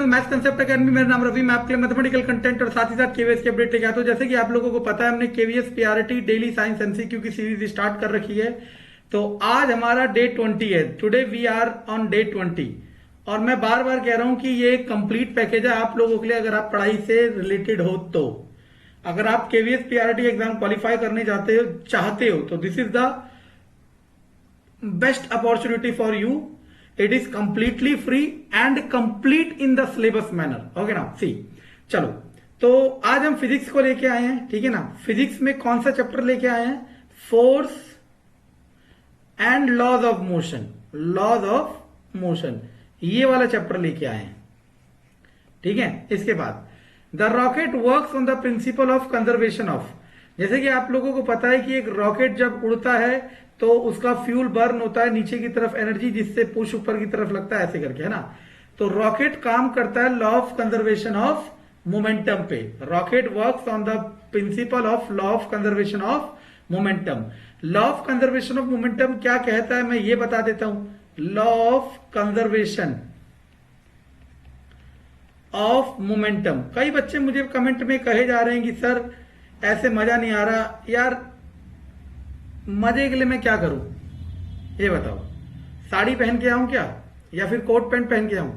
Channel maths concept academy. मेरा नाम रवि। मैं आपके लिए मैथमेटिकल कंटेंट और साथ ही साथ केवीएस की अपडेट लेके आता हूं। जैसे कि आप लोगों को पता है, हमने KVS PRT daily science MCQ की सीरीज स्टार्ट कर रखी है। तो आज हमारा डे 20 है। Today we are on day 20। और मैं बार बार कह रहा हूं कि ये एक कंप्लीट पैकेज है आप लोगों के लिए, अगर आप पढ़ाई से रिलेटेड हो तो। अगर आप केवीएस पीआरटी एग्जाम क्वालिफाई करने चाहते हो तो this is the best opportunity for you. It is completely free and complete in the syllabus manner. Okay ना, सी चलो। तो आज हम फिजिक्स को लेके आए हैं, ठीक है ना। फिजिक्स में कौन सा चैप्टर लेके आए हैं? Force and laws of motion. Laws of motion ये वाला चैप्टर लेके आए हैं, ठीक है। इसके बाद the rocket works on the principle of conservation of. जैसे कि आप लोगों को पता है कि एक रॉकेट जब उड़ता है तो उसका फ्यूल बर्न होता है नीचे की तरफ एनर्जी, जिससे पुश ऊपर की तरफ लगता है, ऐसे करके, है ना। तो रॉकेट काम करता है law of conservation of momentum पे। Rocket works on the principle of law of conservation of momentum. Law of conservation of momentum क्या कहता है मैं ये बता देता हूं। Law of conservation of momentum. कई बच्चे मुझे कमेंट में कहे जा रहे हैं कि सर ऐसे मजा नहीं आ रहा। यार मजे के लिए मैं क्या करूं ये बताओ? साड़ी पहन के आऊं क्या, या फिर कोट पैंट पहन के आऊं?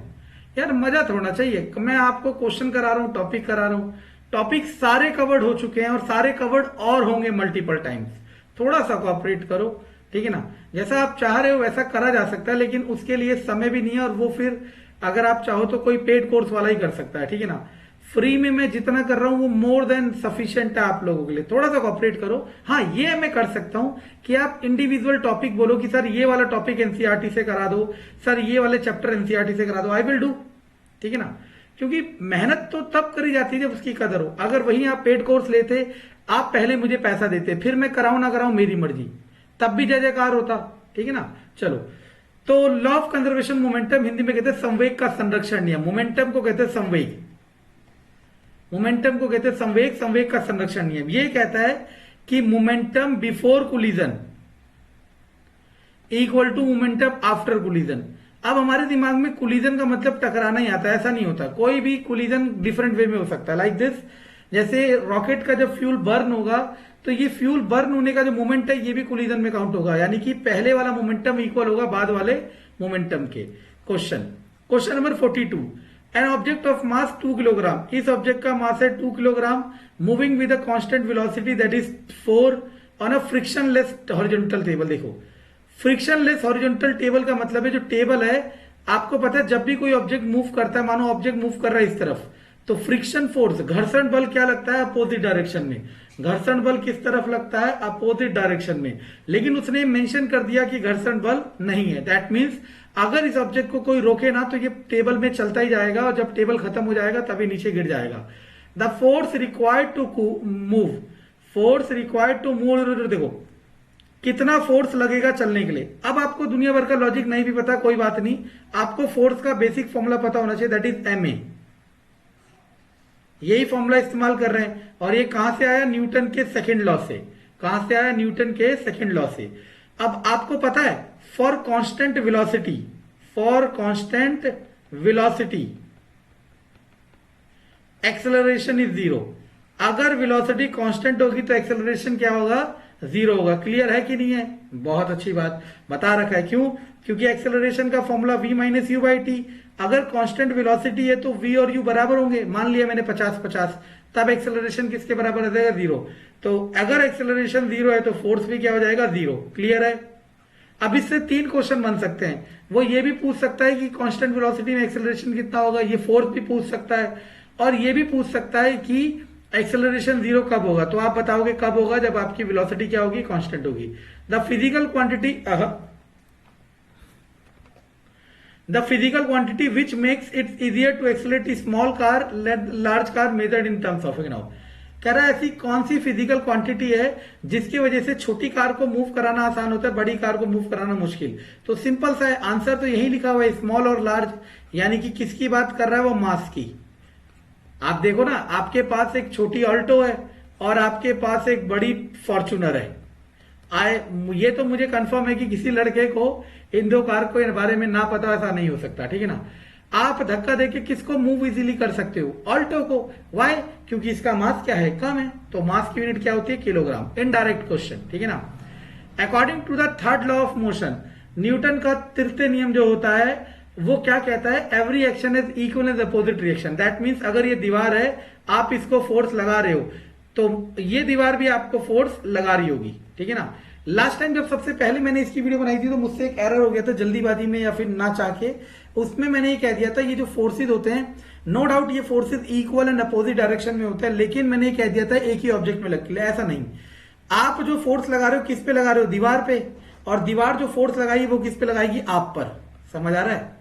यार मजा थोड़ा चाहिए। मैं आपको क्वेश्चन करा रहा हूं, टॉपिक करा रहा हूं। टॉपिक सारे कवर्ड हो चुके हैं और सारे कवर्ड और होंगे मल्टीपल टाइम्स। थोड़ा सा कोऑपरेट करो, ठीक है ना। जैसा आप चाह रहे हो वैसा करा जा सकता है, लेकिन उसके लिए समय भी नहीं है। और वो फिर अगर आप चाहो तो कोई पेड कोर्स वाला ही कर सकता है, ठीक है ना। फ्री में मैं जितना कर रहा हूं वो मोर देन सफिशिएंट है आप लोगों के लिए। थोड़ा सा कोऑपरेट करो। हाँ, ये मैं कर सकता हूं कि आप इंडिविजुअल टॉपिक बोलो कि सर ये वाला टॉपिक एनसीईआरटी से करा दो, सर ये वाले चैप्टर एनसीईआरटी से करा दो। आई विल डू, ठीक है ना। क्योंकि मेहनत तो तब करी जाती है जब उसकी कदर हो। अगर वही आप पेड कोर्स लेते, आप पहले मुझे पैसा देते, फिर मैं कराऊं ना कराऊं मेरी मर्जी, तब भी जय जयकार होता, ठीक है ना। चलो, तो law of conservation momentum Hindi में कहते हैं संवेग का संरक्षण नियम। मोमेंटम को कहते हैं संवेग, मोमेंटम को कहते हैं संवेग, संवेग का संरक्षण नियम। ये कहता है कि momentum before collision equal to momentum after collision. अब हमारे दिमाग में कोलिजन का मतलब टकराना ही आता है, ऐसा नहीं होता। कोई भी कोलिजन डिफरेंट वे में हो सकता है। लाइक दिस, जैसे रॉकेट का जब फ्यूल बर्न होगा तो ये फ्यूल बर्न होने का जो मोमेंट है ये भी कोलिजन में काउंट होगा, यानी कि पहले वाला मोमेंटम इक्वल होगा बाद वाले मोमेंटम के। Question number 42। An object of mass 2 kilogram. इस ऑब्जेक्ट का मास है 2 kilogram, moving with a constant velocity that is 4 on a frictionless horizontal table. देखो, फ्रिक्शनलेस हॉरिजॉन्टल टेबल का मतलब है जो टेबल है, आपको पता है जब भी कोई ऑब्जेक्ट मूव करता है, मानो ऑब्जेक्ट मूव कर रहा है इस तरफ, तो फ्रिक्शन फोर्स, घर्षण बल क्या लगता है? अपोजिट डायरेक्शन में। घर्षण बल किस तरफ लगता है? अपोजिट डायरेक्शन में। लेकिन उसने मेंशन कर दिया कि घर्षण बल नहीं है। दैट मीन्स अगर इस ऑब्जेक्ट को कोई रोके ना तो ये टेबल में चलता ही जाएगा, और जब टेबल खत्म हो जाएगा तभी नीचे गिर जाएगा। The force required to move, force required to move. देखो कितना फोर्स लगेगा चलने के लिए। अब आपको दुनिया भर का लॉजिक नहीं भी पता, कोई बात नहीं, आपको फोर्स का बेसिक फॉर्मूला पता होना चाहिए, दैट इज ma। यही फॉर्मूला इस्तेमाल कर रहे हैं। और ये कहां से आया? न्यूटन के सेकंड लॉ से। कहां से आया? न्यूटन के सेकंड लॉ से। अब आपको पता है for constant velocity, for constant velocity acceleration is 0। अगर वेलोसिटी कांस्टेंट होगी तो एक्सेलरेशन क्या होगा? 0 होगा। क्लियर है कि नहीं है? बहुत अच्छी बात बता रखा है। क्यों? क्योंकि एक्सेलरेशन का formula v minus you by T. अगर कांस्टेंट वेलोसिटी है तो v और u बराबर होंगे। मान लिया मैंने 50-50, तब एक्सेलरेशन किसके बराबर आ जाएगा? 0। तो अगर एक्सेलरेशन 0 है तो फोर्स भी क्या हो जाएगा? 0। क्लियर है? अब इससे 3 क्वेश्चन बन सकते हैं। वो ये भी पूछ सकता है कि कांस्टेंट वेलोसिटी में एक्सेलरेशन कितना होगा, ये फोर्स भी पूछ सकता है। और ये भी पूछ सकता है कि एक्सेलरेशन 0 कब होगा। तो आप बताओगे कब होगा? जब आपकी वेलोसिटी क्या होगी? कांस्टेंट होगी। The physical quantity which makes it easier to accelerate small car large car measured in terms of. Now कह रहा है ऐसी कौन सी फिजिकल क्वांटिटी है जिसकी वजह से छोटी कार को मूव कराना आसान होता है, बड़ी कार को मूव कराना मुश्किल। तो सिंपल सा है आंसर, तो यही लिखा हुआ है, स्मॉल और लार्ज। यानी कि किसकी बात कर रहा है? वो मास की। आप देखो ना, आपके पास एक छोटी ऑल्टो है और आपके पास एक बड़ी फॉर्च्यूनर है। ये तो मुझे कंफर्म है कि किसी लड़के को इन दो कार को बारे में ना पता, ऐसा नहीं हो सकता, ठीक है ना। आप धक्का देके किसको मूव इजीली कर सकते हो? ऑल्टो को। वाई? क्योंकि इसका मास क्या है? कम है, तो मास की यूनिट क्या होती है? किलोग्राम। इनडायरेक्ट क्वेश्चन, ठीक है ना। According to the third law of motion, Newton का तृतीय नियम जो होता है वो क्या कहता है? Every action is equal as opposite reaction. That means अगर ये दीवार है, आप इसको फोर्स लगा रहे हो, तो ये दीवार भी आपको फोर्स लगा रही होगी, ठीक है ना। लास्ट टाइम जब सबसे पहले मैंने इसकी वीडियो बनाई थी तो मुझसे एक एरर हो गया था जल्दीबाजी में या फिर ना चाह के। उसमें मैंने ये कह दिया था ये जो फोर्सेज होते हैं, नो डाउट ये forces equal and opposite direction में होते हैं, लेकिन मैंने ये कह दिया था एक ही ऑब्जेक्ट में लगती है। ऐसा नहीं, आप जो फोर्स लगा रहे हो किस पे लगा रहे हो? दीवार पे। और दीवार जो फोर्स लगाएगी वो किस पे लगाएगी? आप पर। समझ आ रहा है?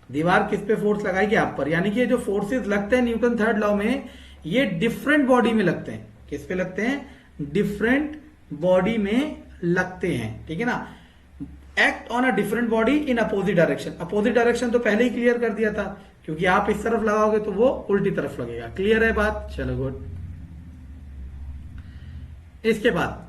दीवार किस पे फोर्स लगाएगी? आप पर। यानी कि ये जो फोर्सेज लगते हैं न्यूटन थर्ड लॉ में, ये डिफरेंट बॉडी में लगते हैं। किस पे लगते हैं? डिफरेंट बॉडी में लगते हैं, ठीक है ना। Act on a different body in opposite direction. Opposite direction तो पहले ही क्लियर कर दिया था, क्योंकि आप इस तरफ लगाओगे तो वो उल्टी तरफ लगेगा। क्लियर है बात? चलो गुड। इसके बाद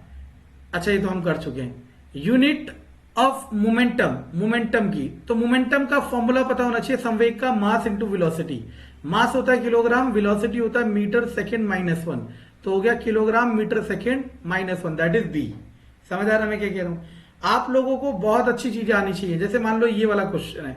अच्छा, ये तो हम कर चुके हैं। यूनिट ऑफ मोमेंटम, मोमेंटम की, तो मोमेंटम का फॉर्मूला पता होना चाहिए। संवेग का मास इंटू वेलोसिटी। मास होता है किलोग्राम, वेलोसिटी होता है मीटर सेकेंड -1, तो हो गया kilogram metre second -1, that is b. समझ आ रहा है मैं क्या कह रहा हूं? आप लोगों को बहुत अच्छी चीजें आनी चाहिए। जैसे मान लो ये वाला क्वेश्चन है,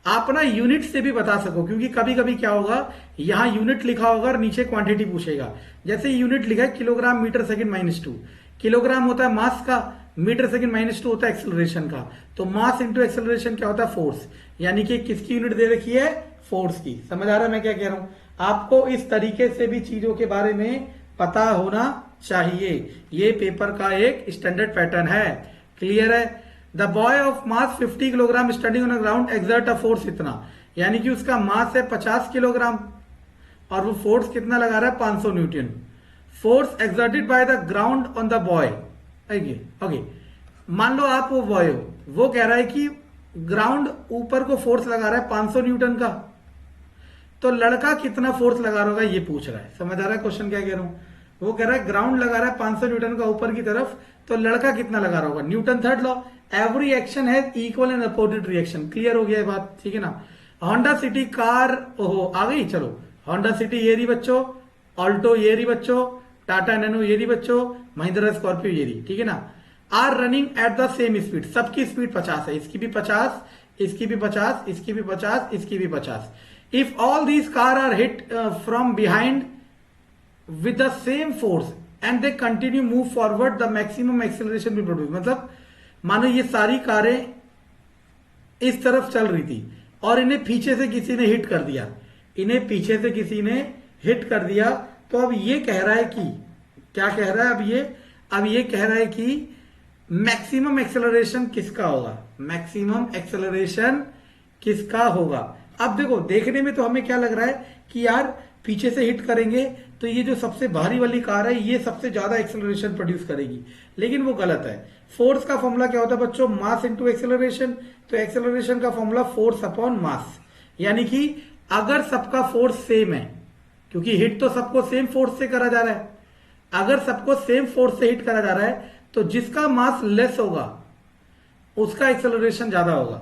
आप ना यूनिट से भी बता सको, क्योंकि कभी कभी क्या होगा, यहां यूनिट लिखा होगा और नीचे क्वांटिटी पूछेगा। जैसे यूनिट लिखा है किलोग्राम मीटर सेकेंड -2, किलोग्राम होता है मास का, मीटर सेकेंड -2 होता है एक्सेलरेशन का, तो मास इंटू एक्सेलरेशन क्या होता है? फोर्स। यानी कि किसकी यूनिट दे रखी है? फोर्स की। समझ आ रहा है मैं क्या कह रहा हूं? आपको इस तरीके से भी चीजों के बारे में पता होना चाहिए। ये पेपर का एक स्टैंडर्ड पैटर्न है। क्लियर है? The boy of mass 50 kilogram standing on ground exert a force इतना, यानी कि उसका मास है 50 किलोग्राम और वो फोर्स कितना लगा रहा है? 500 Newton. Force exerted by the ground on the boy. Okay, मान लो आप वो बॉय हो, वो कह रहा है कि ग्राउंड ऊपर को फोर्स लगा रहा है 500 न्यूटन का, तो लड़का कितना फोर्स लगा रहा होगा ये पूछ रहा है। समझ आ रहा है क्वेश्चन क्या कह रहा हूं? वो कह रहा है ग्राउंड लगा रहा है 500 न्यूटन का ऊपर की तरफ, तो लड़का कितना लगा रहा होगा? Newton third law, every action has equal and opposite reaction. Clear हो गया ये बात? ठीक है ना। होंडा सिटी कार, ओहो आ गई, चलो। होंडा सिटी ये रही बच्चों, ऑल्टो ये रही बच्चों, टाटा नैनो ये रही बच्चों, महिंद्रा स्कॉर्पियो ये रही, ठीक है ना। Are running at the same speed, सबकी स्पीड 50 है, इसकी भी 50, इसकी भी 50, इसकी भी 50, इसकी भी 50। If all these car are hit from behind with the same force and they continue move forward, the maximum acceleration will produce। मतलब मानो ये सारी कारें इस तरफ चल रही थी और इन्हें पीछे से किसी ने हिट कर दिया, इन्हें पीछे से किसी ने हिट कर दिया, तो अब ये कह रहा है कि क्या कह रहा है? अब ये कह रहा है कि मैक्सिमम एक्सेलरेशन किसका होगा? मैक्सिमम एक्सेलरेशन किसका होगा? अब देखो, देखने में तो हमें क्या लग रहा है कि यार पीछे से हिट करेंगे तो ये जो सबसे भारी वाली कार है ये सबसे ज्यादा एक्सेलरेशन प्रोड्यूस करेगी, लेकिन वो गलत है। फोर्स का फॉर्मूला क्या होता है बच्चों? Mass into acceleration. तो एक्सेलरेशन का फॉर्मूला फोर्स अपॉन मास, यानी कि अगर सबका फोर्स सेम है, क्योंकि हिट तो सबको सेम फोर्स से करा जा रहा है, अगर सबको सेम फोर्स से हिट करा जा रहा है तो जिसका मास लेस होगा उसका एक्सेलरेशन ज्यादा होगा,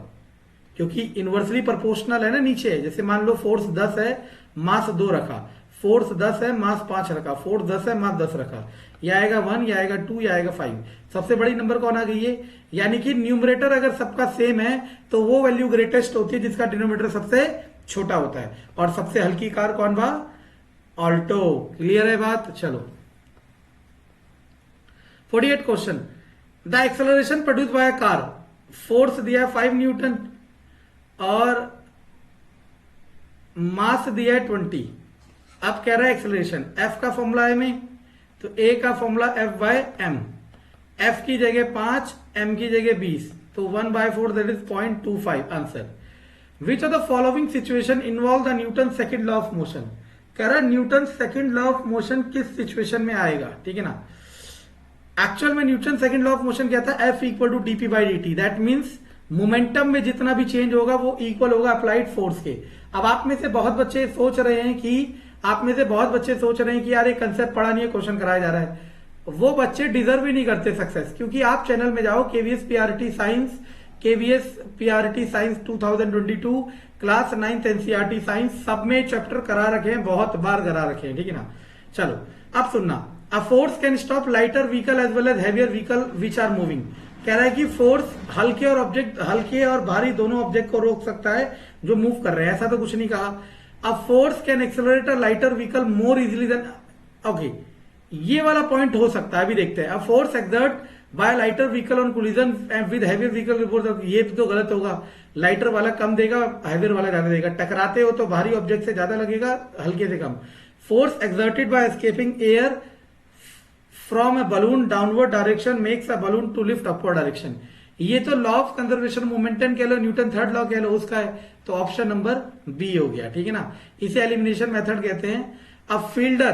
क्योंकि इनवर्सली प्रोपोर्शनल है ना नीचे। जैसे मान लो फोर्स 10 है, मास 2 रखा, फोर्स 10 है, मास 5 रखा, फोर्स 10 है, मास 10 रखा, यह आएगा 1, यह आएगा 2, यह आएगा 5। सबसे बड़ी नंबर कौन आ गई है? यानी कि न्यूमरेटर अगर सबका सेम है तो वो वैल्यू ग्रेटेस्ट होती है जिसका डिनोमिनेटर सबसे छोटा होता है। और सबसे हल्की कार कौन बा? ऑल्टो। क्लियर है बात? चलो 48 question. The acceleration produce by a car, force दिया है 5 न्यूटन और मास दिया है 20। अब कह रहा है एक्सेलरेशन, एफ का फॉर्मूला है में, तो ए का formula F by M, F की जगह 5, एम की जगह 20, तो 1/4 that is 0.25 answer. Which of the following situation involve the Newton second law of motion? कह रहा है Newton second law of motion किस सिचुएशन में आएगा, ठीक है ना। एक्चुअल में Newton second law of motion क्या था? F equal to dp by d t. That means momentum में जितना भी चेंज होगा वो इक्वल होगा अप्लाइड फोर्स के। अब आप में से बहुत बच्चे सोच रहे हैं कि यार ये कंसेप्ट पढ़ा नहीं है, क्वेश्चन कराया जा रहा है। वो बच्चे डिजर्व ही नहीं करते सक्सेस, क्योंकि आप चैनल में जाओ, KVS PRT science 2022, class 9th NCERT science सब में चैप्टर करा रखे हैं, बहुत बार करा रखे हैं, ठीक है ना। चलो अब सुनना, a force can stop lighter vehicle as well as heavier vehicle which are moving. कह रहा है कि फोर्स हल्के और भारी दोनों ऑब्जेक्ट को रोक सकता है जो मूव कर रहे हैं, ऐसा तो कुछ नहीं कहा। A force can accelerate a lighter vehicle more easily than, okay ये वाला पॉइंट हो सकता है, अभी देखते हैं। A force exert by lighter vehicle on collision with heavier vehicle report, ये तो गलत होगा, लाइटर वाला कम देगा, हैवियर वाला ज्यादा देगा। टकराते हो तो भारी ऑब्जेक्ट से ज्यादा लगेगा, हल्के से कम। Force exerted by escaping air from a balloon downward direction makes a balloon to lift upward direction. ये तो लॉ ऑफ कंजर्वेशन मोमेंटम कह लो, न्यूटन थर्ड लॉ कह लो, उसका है, तो ऑप्शन नंबर बी हो गया, ठीक है ना। इसे एलिमिनेशन मेथड कहते हैं। अब फील्डर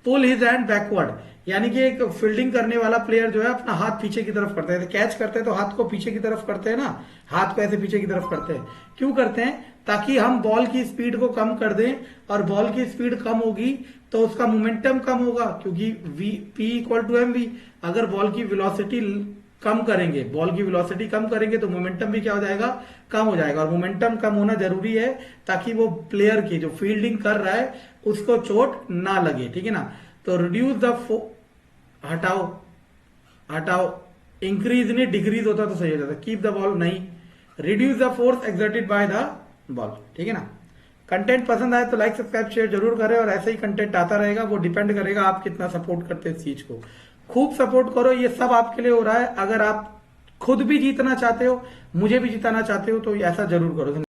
पुल हिज हैंड बैकवर्ड, यानी कि एक फील्डिंग करने वाला प्लेयर जो है अपना हाथ पीछे की तरफ करता है, कैच करते हैं तो हाथ को पीछे की तरफ करते हैं ना, हाथ को ऐसे पीछे की तरफ करते हैं, क्यों करते हैं, ताकि हम बॉल की स्पीड को कम कर दें, और बॉल की स्पीड कम होगी तो उसका मोमेंटम कम होगा, क्योंकि P इक्वल टू mv। अगर बॉल की वेलोसिटी कम करेंगे, तो मोमेंटम भी क्या हो जाएगा, कम हो जाएगा। और मोमेंटम कम होना जरूरी है ताकि वो प्लेयर की जो फील्डिंग कर रहा है उसको चोट ना लगे, ठीक है ना। तो रिड्यूस द हटाओ, इंक्रीज नहीं डिक्रीज होता तो सही हो जाता, कीप द बॉल नहीं, reduce the force exerted by the ball, ठीक है ना। कंटेंट पसंद आए तो लाइक सब्सक्राइब शेयर जरूर करें, और ऐसे ही कंटेंट आता रहेगा, वो डिपेंड करेगा आप कितना सपोर्ट करते हैं इस चीज को। खूब सपोर्ट करो, ये सब आपके लिए हो रहा है। अगर आप खुद भी जीतना चाहते हो, मुझे भी जिताना चाहते हो, तो ऐसा जरूर करो।